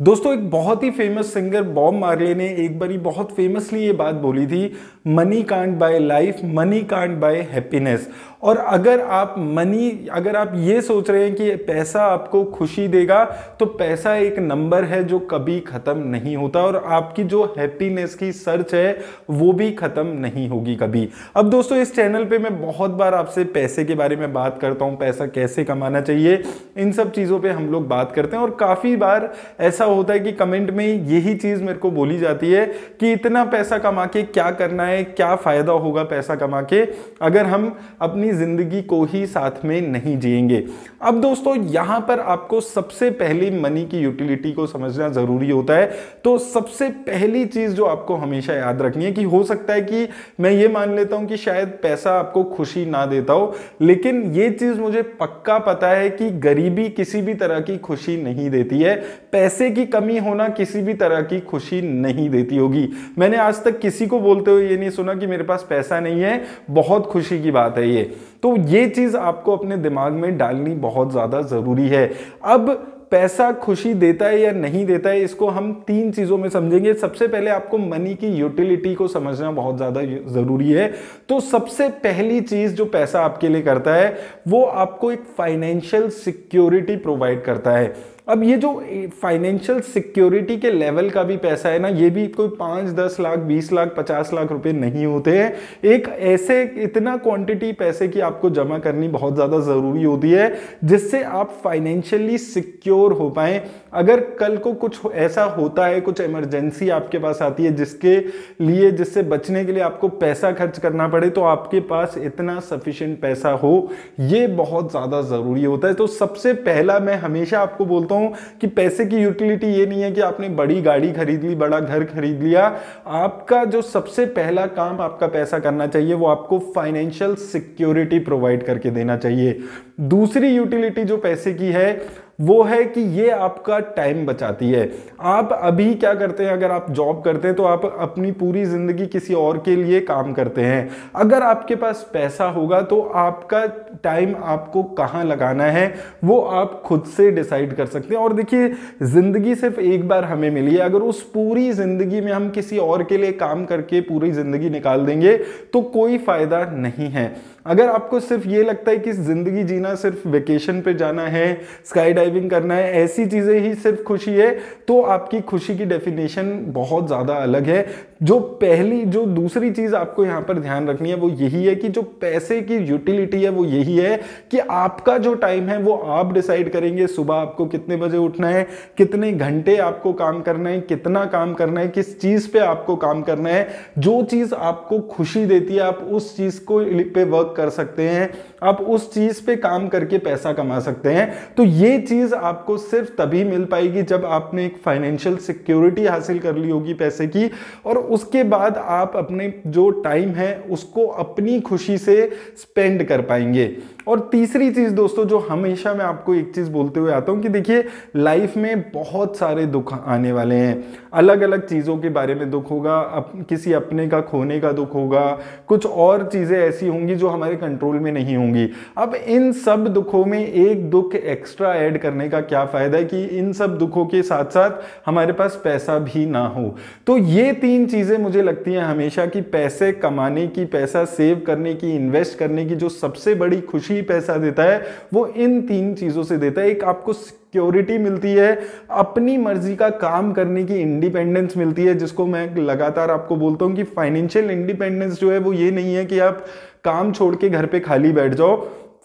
दोस्तों एक बहुत ही फेमस सिंगर बॉब मार्ले ने एक बारी बहुत फेमसली ये बात बोली थी, money can't buy life, money can't buy happiness. और अगर आप ये सोच रहे हैं कि पैसा आपको खुशी देगा, तो पैसा एक नंबर है जो कभी खत्म नहीं होता और आपकी जो हैप्पीनेस की सर्च है वो भी खत्म नहीं होगी कभी। अब दोस्तों इस चैनल पे मैं बहुत बार आपसे पैसे के बारे में बात करता हूँ, पैसा कैसे कमाना चाहिए, इन सब चीज़ों पे हम लोग बात करते हैं। और काफ़ी बार ऐसा होता है कि कमेंट में यही चीज़ मेरे को बोली जाती है कि इतना पैसा कमा के क्या करना है, क्या फ़ायदा होगा पैसा कमा के अगर हम अपनी ज़िंदगी को ही साथ में नहीं जिएंगे। अब दोस्तों यहाँ पर आपको सबसे पहले मनी की यूटिलिटी को समझना ज़रूरी होता है। तो सबसे पहली चीज़ जो आपको हमेशा याद रखनी है कि हो सकता है कि मैं ये मान लेता हूँ कि शायद पैसा आपको खुशी ना देता हो, लेकिन ये चीज़ मुझे पक्का पता है कि गरीबी किसी भी तरह की खुशी नहीं देती है, पैसे की कमी होना किसी भी तरह की खुशी नहीं देती होगी। मैंने आज तक किसी को बोलते हुए ये नहीं सुना कि मेरे पास पैसा नहीं है, बहुत खुशी की बात है ये। तो ये चीज़ आपको अपने दिमाग में डालनी बहुत ज़्यादा ज़रूरी है। अब पैसा खुशी देता है या नहीं देता है, इसको हम तीन चीज़ों में समझेंगे। सबसे पहले आपको मनी की यूटिलिटी को समझना बहुत ज़्यादा ज़रूरी है। तो सबसे पहली चीज़ जो पैसा आपके लिए करता है वो आपको एक फाइनेंशियल सिक्योरिटी प्रोवाइड करता है। अब ये जो फाइनेंशियल सिक्योरिटी के लेवल का भी पैसा है ना, ये भी कोई 5-10 लाख, 20 लाख, 50 लाख रुपए नहीं होते हैं। एक ऐसे इतना क्वांटिटी पैसे की आपको जमा करनी बहुत ज़्यादा ज़रूरी होती है जिससे आप फाइनेंशियली सिक्योर हो पाएं। अगर कल को कुछ ऐसा होता है, कुछ इमरजेंसी आपके पास आती है जिससे बचने के लिए आपको पैसा खर्च करना पड़े, तो आपके पास इतना सफिशिएंट पैसा हो, ये बहुत ज़्यादा ज़रूरी होता है। तो सबसे पहला मैं हमेशा आपको बोलता हूं कि पैसे की यूटिलिटी ये नहीं है कि आपने बड़ी गाड़ी खरीद ली, बड़ा घर खरीद लिया। आपका जो सबसे पहला काम आपका पैसा करना चाहिए वो आपको फाइनेंशियल सिक्योरिटी प्रोवाइड करके देना चाहिए। दूसरी यूटिलिटी जो पैसे की है वो है कि ये आपका टाइम बचाती है। आप अभी क्या करते हैं, अगर आप जॉब करते हैं तो आप अपनी पूरी जिंदगी किसी और के लिए काम करते हैं। अगर आपके पास पैसा होगा तो आपका टाइम आपको कहाँ लगाना है वो आप खुद से डिसाइड कर सकते हैं। और देखिए, जिंदगी सिर्फ एक बार हमें मिली है, अगर उस पूरी जिंदगी में हम किसी और के लिए काम करके पूरी जिंदगी निकाल देंगे तो कोई फायदा नहीं है। अगर आपको सिर्फ ये लगता है कि जिंदगी जीना सिर्फ वेकेशन पे जाना है, स्काई डाइविंग करना है, ऐसी चीजें ही सिर्फ खुशी है, तो आपकी खुशी की डेफिनेशन बहुत ज्यादा अलग है। जो दूसरी चीज आपको यहां पर ध्यान रखनी है वो यही है कि जो पैसे की यूटिलिटी है वो यही है कि आपका जो टाइम है वो आप डिसाइड करेंगे। सुबह आपको कितने बजे उठना है, कितने घंटे आपको काम करना है, कितना काम करना है, किस चीज पे आपको काम करना है। जो चीज आपको खुशी देती है आप उस चीज को पे वर्क कर सकते हैं, आप उस चीज पे काम करके पैसा कमा सकते हैं। तो ये चीज आपको सिर्फ तभी मिल पाएगी जब आपने एक फाइनेंशियल सिक्योरिटी हासिल कर ली होगी पैसे की, और उसके बाद आप अपने जो टाइम है उसको अपनी खुशी से स्पेंड कर पाएंगे। और तीसरी चीज दोस्तों जो हमेशा मैं आपको एक चीज बोलते हुए आता हूं कि देखिए, लाइफ में बहुत सारे दुख आने वाले हैं, अलग अलग चीजों के बारे में दुख होगा, किसी अपने का खोने का दुख होगा, कुछ और चीजें ऐसी होंगी जो हमारे कंट्रोल में नहीं होंगी। अब इन सब दुखों में एक दुख एक्स्ट्रा ऐड करने का क्या फायदा है कि इन सब दुखों के साथ साथ हमारे पास पैसा भी ना हो। तो ये तीन चीजें मुझे लगती हैं हमेशा कि पैसे कमाने की, पैसा सेव करने की, इन्वेस्ट करने की जो सबसे बड़ी खुशी पैसा देता है वो इन तीन चीजों से देता है। एक आपको सिक्योरिटी मिलती है, अपनी मर्जी का काम करने की इंडिपेंडेंस मिलती है, जिसको मैं लगातार आपको बोलता हूं कि फाइनेंशियल इंडिपेंडेंस जो है वो ये नहीं है कि आप काम छोड़ के घर पे खाली बैठ जाओ।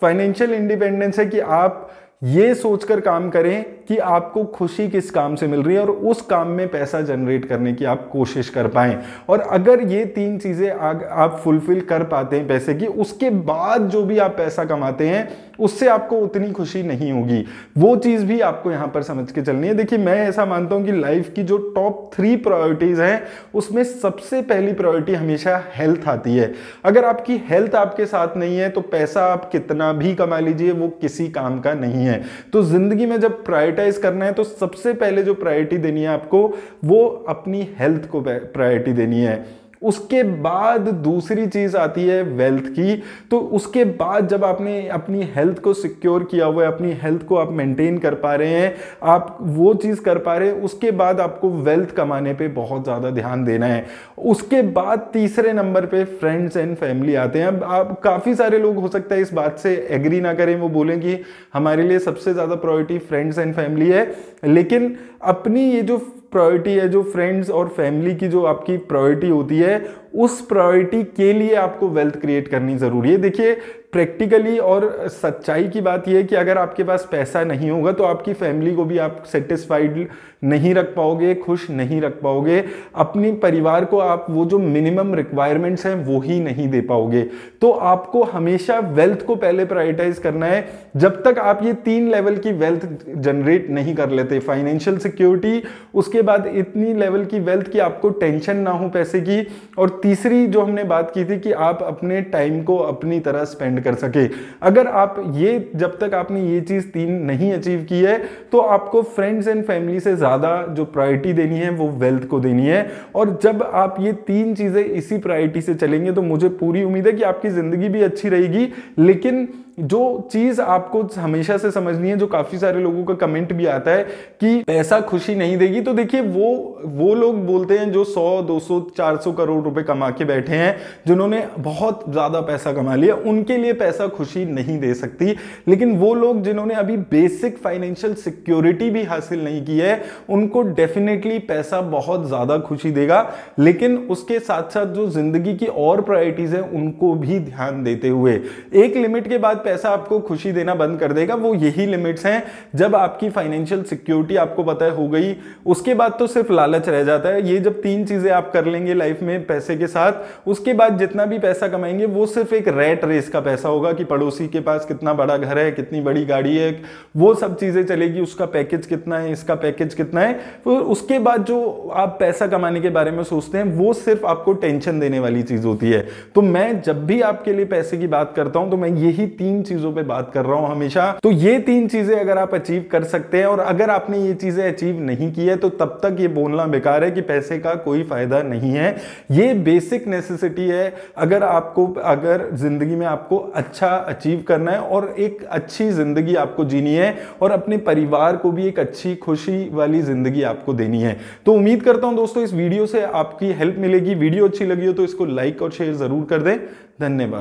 फाइनेंशियल इंडिपेंडेंस है कि आप ये सोचकर काम करें कि आपको खुशी किस काम से मिल रही है और उस काम में पैसा जनरेट करने की आप कोशिश कर पाएं। और अगर ये तीन चीजें आप फुलफिल कर पाते हैं पैसे की, उसके बाद जो भी आप पैसा कमाते हैं उससे आपको उतनी खुशी नहीं होगी। वो चीज भी आपको यहां पर समझ के चलनी है। देखिए, मैं ऐसा मानता हूं कि लाइफ की जो टॉप 3 प्रायोरिटीज हैं उसमें सबसे पहली प्रायोरिटी हमेशा हेल्थ आती है। अगर आपकी हेल्थ आपके साथ नहीं है तो पैसा आप कितना भी कमा लीजिए वो किसी काम का नहीं है। तो जिंदगी में जब प्रायोरिटाइज करना है तो सबसे पहले जो प्रायोरिटी देनी है आपको वो अपनी हेल्थ को प्रायोरिटी देनी है। उसके बाद दूसरी चीज आती है वेल्थ की। तो उसके बाद जब आपने अपनी हेल्थ को सिक्योर किया हुआ है, अपनी हेल्थ को आप मेंटेन कर पा रहे हैं, आप वो चीज कर पा रहे हैं, उसके बाद आपको वेल्थ कमाने पे बहुत ज्यादा ध्यान देना है। उसके बाद तीसरे नंबर पे फ्रेंड्स एंड फैमिली आते हैं। अब आप काफी सारे लोग हो सकता है इस बात से एग्री ना करें, वो बोलें कि हमारे लिए सबसे ज्यादा प्रायोरिटी फ्रेंड्स एंड फैमिली है, लेकिन अपनी ये जो प्रायोरिटी है, जो फ्रेंड्स और फैमिली की जो आपकी प्रायोरिटी होती है, उस प्रायोरिटी के लिए आपको वेल्थ क्रिएट करनी जरूरी है। देखिए प्रैक्टिकली और सच्चाई की बात यह है कि अगर आपके पास पैसा नहीं होगा तो आपकी फैमिली को भी आप सेटिस्फाइड नहीं रख पाओगे, खुश नहीं रख पाओगे, अपनी परिवार को आप वो जो मिनिमम रिक्वायरमेंट्स हैं वो ही नहीं दे पाओगे। तो आपको हमेशा वेल्थ को पहले प्रायोरिटाइज करना है। जब तक आप ये 3 लेवल की वेल्थ जनरेट नहीं कर लेते, फाइनेंशियल सिक्योरिटी, उसके बाद इतनी लेवल की वेल्थ कि आपको टेंशन ना हो पैसे की, और तीसरी जो हमने बात की थी कि आप अपने टाइम को अपनी तरह स्पेंड कर सके। अगर आप ये, जब तक आपने ये चीज 3 नहीं अचीव की है, तो आपको फ्रेंड्स एंड फैमिली से ज्यादा जो प्रायोरिटी देनी है वो वेल्थ को देनी है। और जब आप ये 3 चीजें इसी प्रायोरिटी से चलेंगे तो मुझे पूरी उम्मीद है कि आपकी जिंदगी भी अच्छी रहेगी। लेकिन जो चीज आपको हमेशा से समझनी है, जो काफी सारे लोगों का कमेंट भी आता है कि पैसा खुशी नहीं देगी, तो देखिए वो लोग बोलते हैं जो 100, 200, 400 करोड़ रुपए कमा के बैठे हैं, जिन्होंने बहुत ज्यादा पैसा कमा लिया, उनके लिए पैसा खुशी नहीं दे सकती। लेकिन वो लोग जिन्होंने अभी बेसिक फाइनेंशियल सिक्योरिटी भी हासिल नहीं की है, उनको डेफिनेटली पैसा बहुत ज्यादा खुशी देगा। लेकिन उसके साथ साथ जो जिंदगी की और प्रायोरिटीज है उनको भी ध्यान देते हुए, एक लिमिट के बाद पैसा आपको खुशी देना बंद कर देगा। वो यही लिमिट्स हैं जब आपकी फाइनेंशियल सिक्योरिटी आपको पता है हो गई, उसके बाद तो सिर्फ लालच रह जाता है। ये जब 3 चीजें आप कर लेंगे लाइफ में पैसे के साथ, उसके बाद जितना भी पैसा कमाएंगे वो सिर्फ एक रैट रेस का पैसा होगा कि पड़ोसी के पास कितना बड़ा घर है, कितनी बड़ी गाड़ी है, वो सब चीजें चलेगी, उसका पैकेज कितना है, इसका पैकेज कितना है। तो उसके बाद जो आप पैसा कमाने के बारे में सोचते हैं वो सिर्फ आपको टेंशन देने वाली चीज होती है। तो मैं जब भी आपके लिए पैसे की बात करता हूं तो मैं यही 3 चीजों पे बात कर रहा हूं हमेशा। तो ये 3 चीजें अगर आप अचीव कर सकते हैं, और अगर आपने ये चीजें अचीव नहीं की है, तो तब तक ये बोलना बेकार है कि पैसे का कोई फायदा नहीं है। ये बेसिक नेसेसिटी है। अगर जिंदगी में आपको अच्छा अचीव करना है और एक अच्छी जिंदगी आपको जीनी है, और अपने परिवार को भी एक अच्छी खुशी वाली जिंदगी आपको देनी है। तो उम्मीद करता हूं दोस्तों इस वीडियो से आपकी हेल्प मिलेगी। वीडियो अच्छी लगी हो तो इसको लाइक और शेयर जरूर कर दें। धन्यवाद।